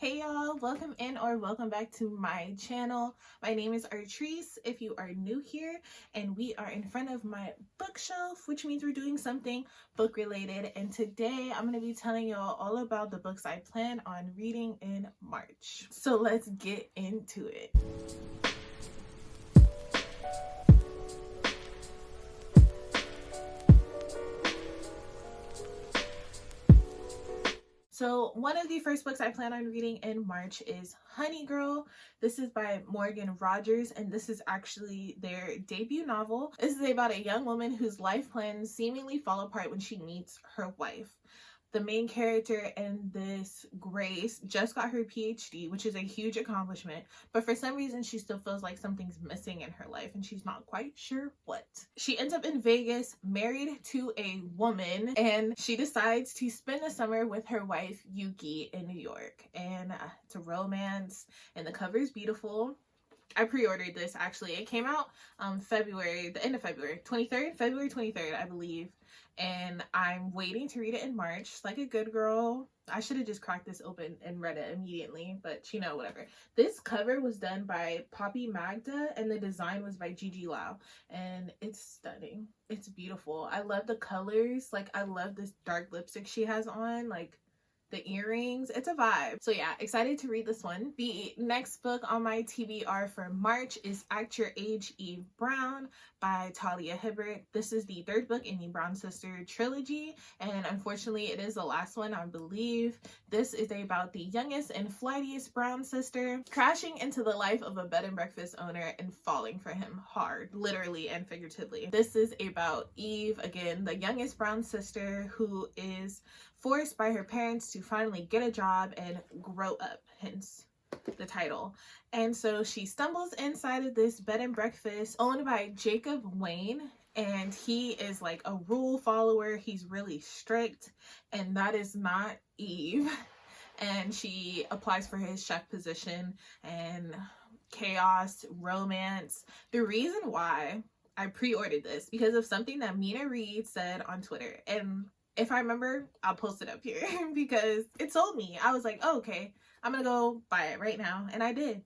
Hey y'all, welcome in or welcome back to my channel. My name is Artrice if you are new here, and we are in front of my bookshelf, which means we're doing something book related. And today I'm going to be telling y'all all about the books I plan on reading in March. So let's get into it. So one of the first books I plan on reading in March is Honey Girl. This is by Morgan Rogers, and this is actually their debut novel. This is about a young woman whose life plans seemingly fall apart when she meets her wife. The main character in this, Grace, just got her PhD, which is a huge accomplishment, but for some reason she still feels like something's missing in her life and she's not quite sure what. She ends up in Vegas, married to a woman, and she decides to spend the summer with her wife, Yuki, in New York. And it's a romance, and the cover is beautiful. I pre-ordered this actually. It came out February, the end of February, February 23rd, I believe. And I'm waiting to read it in March, like a good girl. I should have just cracked this open and read it immediately, but you know, whatever. This cover was done by Poppy Magda and the design was by Gigi Lau, and it's stunning. It's beautiful. I love the colors. Like, I love this dark lipstick she has on, like the earrings. It's a vibe. So yeah, excited to read this one. The next book on my TBR for March is Act Your Age, Eve Brown by Talia Hibbert. This is the third book in the Brown Sister trilogy, and unfortunately it is the last one, I believe. This is about the youngest and flightiest Brown sister crashing into the life of a bed and breakfast owner and falling for him hard, literally and figuratively. This is about Eve, again, the youngest Brown sister who is forced by her parents to finally get a job and grow up, hence the title. And so she stumbles inside of this bed and breakfast owned by Jacob Wayne, and he is like a rule follower. He's really strict, and that is not Eve. And she applies for his chef position, and chaos, romance. The reason why I pre-ordered this because of something that Mina Reed said on Twitter, and if I remember, I'll post it up here because it sold me. I was like, oh, okay, I'm gonna go buy it right now. And I did.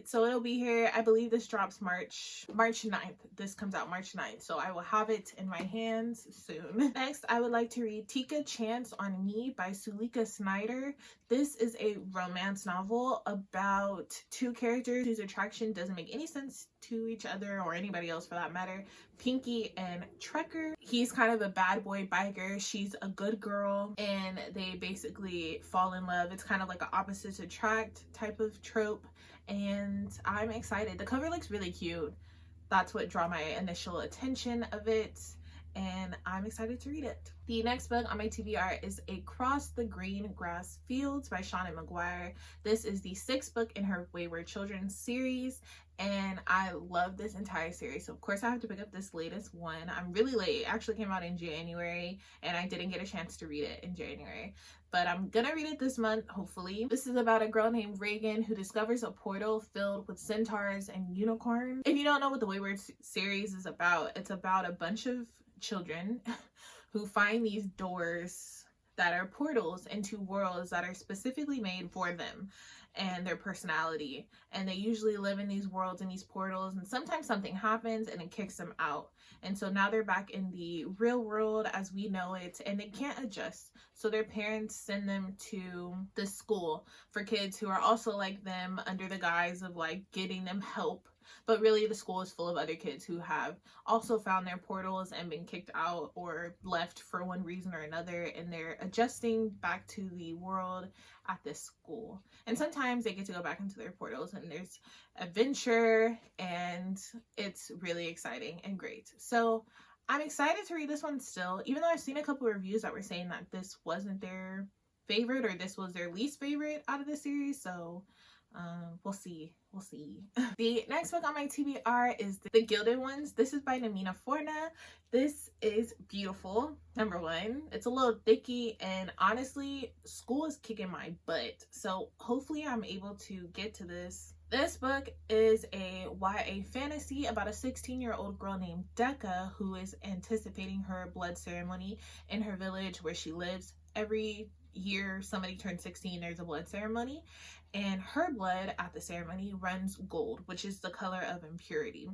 So it'll be here. I believe this drops March 9th. This comes out March 9th. So I will have it in my hands soon. Next, I would like to read Tikka, Chants on Me by Sulika Snyder. This is a romance novel about two characters whose attraction doesn't make any sense to each other or anybody else for that matter. Pinky and Trekker. He's kind of a bad boy biker. She's a good girl, and they basically fall in love. It's kind of like an opposites attract type of trope, and I'm excited. The cover looks really cute. That's what drew my initial attention of it, and I'm excited to read it. The next book on my TBR is Across the Green Grass Fields by Shauna McGuire. This is the sixth book in her Wayward Children series, and I love this entire series. So of course I have to pick up this latest one. I'm really late. It actually came out in January, and I didn't get a chance to read it in January, but I'm gonna read it this month, hopefully. This is about a girl named Reagan who discovers a portal filled with centaurs and unicorns. If you don't know what the Wayward series is about, it's about a bunch of children who find these doors that are portals into worlds that are specifically made for them and their personality, and they usually live in these worlds and these portals, and sometimes something happens and it kicks them out, and so now they're back in the real world as we know it, and they can't adjust. So their parents send them to this school for kids who are also like them under the guise of like getting them help, but really the school is full of other kids who have also found their portals and been kicked out or left for one reason or another, and they're adjusting back to the world at this school. And sometimes they get to go back into their portals, and there's adventure, and it's really exciting and great. So I'm excited to read this one still, even though I've seen a couple of reviews that were saying that this wasn't their favorite or this was their least favorite out of the series. So we'll see. The next book on my TBR is The Gilded Ones. This is by Namina Forna. This is beautiful. Number one, it's a little thicky, and honestly, school is kicking my butt. So hopefully I'm able to get to this. This book is a YA fantasy about a 16-year-old girl named Decca who is anticipating her blood ceremony in her village where she lives every year somebody turns 16, there's a blood ceremony, and her blood at the ceremony runs gold, which is the color of impurity.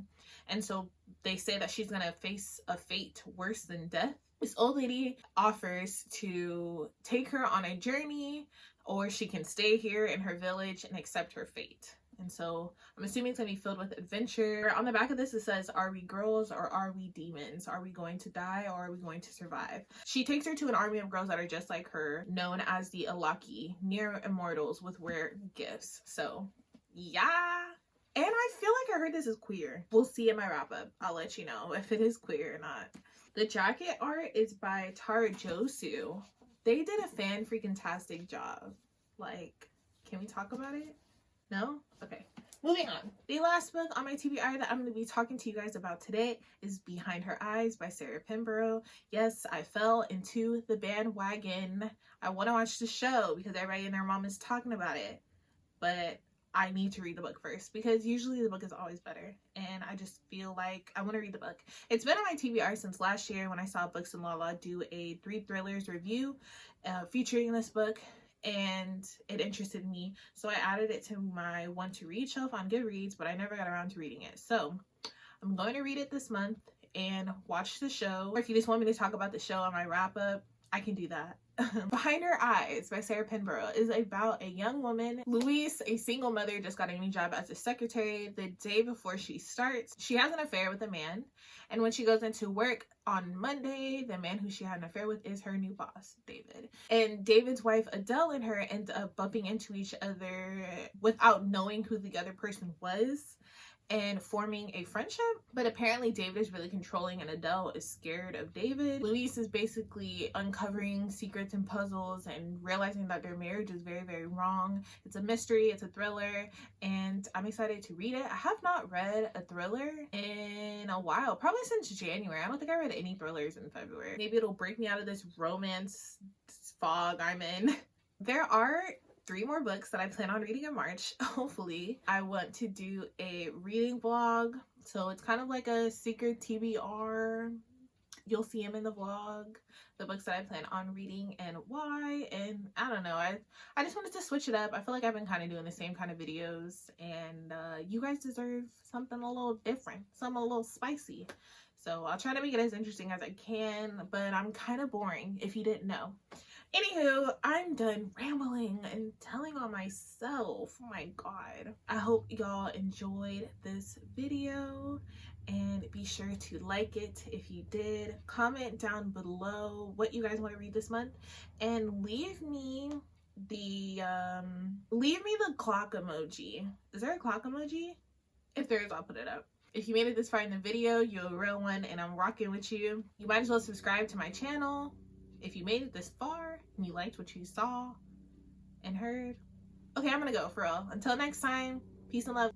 And so they say that she's gonna face a fate worse than death. This old lady offers to take her on a journey, or she can stay here in her village and accept her fate. And so I'm assuming it's gonna be filled with adventure. On the back of this, it says, are we girls or are we demons? Are we going to die or are we going to survive? She takes her to an army of girls that are just like her, known as the Alaki, near immortals with rare gifts. So yeah. And I feel like I heard this is queer. We'll see in my wrap up. I'll let you know if it is queer or not. The jacket art is by Tara Josu. They did a fan freaking tastic job. Like, can we talk about it? No? Okay. Moving on. The last book on my TBR that I'm going to be talking to you guys about today is Behind Her Eyes by Sarah Pinborough. Yes, I fell into the bandwagon. I want to watch the show because everybody and their mom is talking about it. But I need to read the book first because usually the book is always better. And I just feel like I want to read the book. It's been on my TBR since last year when I saw Books and Lala do a 3 Thrillers review featuring this book. And it interested me, so I added it to my want to read shelf on Goodreads, but I never got around to reading it. So I'm going to read it this month and watch the show. Or if you just want me to talk about the show on my wrap up, I can do that. Behind Her Eyes by Sarah Pinborough is about a young woman. Louise, a single mother, just got a new job as a secretary. The day before she starts, she has an affair with a man. And when she goes into work on Monday, the man who she had an affair with is her new boss, David. And David's wife, Adele, and her end up bumping into each other without knowing who the other person was, and forming a friendship. But apparently David is really controlling and Adele is scared of David. Louise is basically uncovering secrets and puzzles and realizing that their marriage is very, very wrong. It's a mystery, it's a thriller, and I'm excited to read it. I have not read a thriller in a while, probably since January. I don't think I read any thrillers in February. Maybe it'll break me out of this romance fog I'm in. There are 3 more books that I plan on reading in March, hopefully. I want to do a reading vlog, so it's kind of like a secret TBR. You'll see them in the vlog, the books that I plan on reading and why, and I don't know, I just wanted to switch it up. I feel like I've been kind of doing the same kind of videos, and you guys deserve something a little different, something a little spicy. So I'll try to make it as interesting as I can, but I'm kind of boring if you didn't know. Anywho, I'm done rambling and telling on myself. Oh my god. I hope y'all enjoyed this video, and be sure to like it if you did. Comment down below what you guys want to read this month, and leave me the clock emoji. Is there a clock emoji? If there is, I'll put it up. If you made it this far in the video, you're a real one and I'm rocking with you. You might as well subscribe to my channel if you made it this far and you liked what you saw and heard. Okay, I'm gonna go for real. Until next time, peace and love.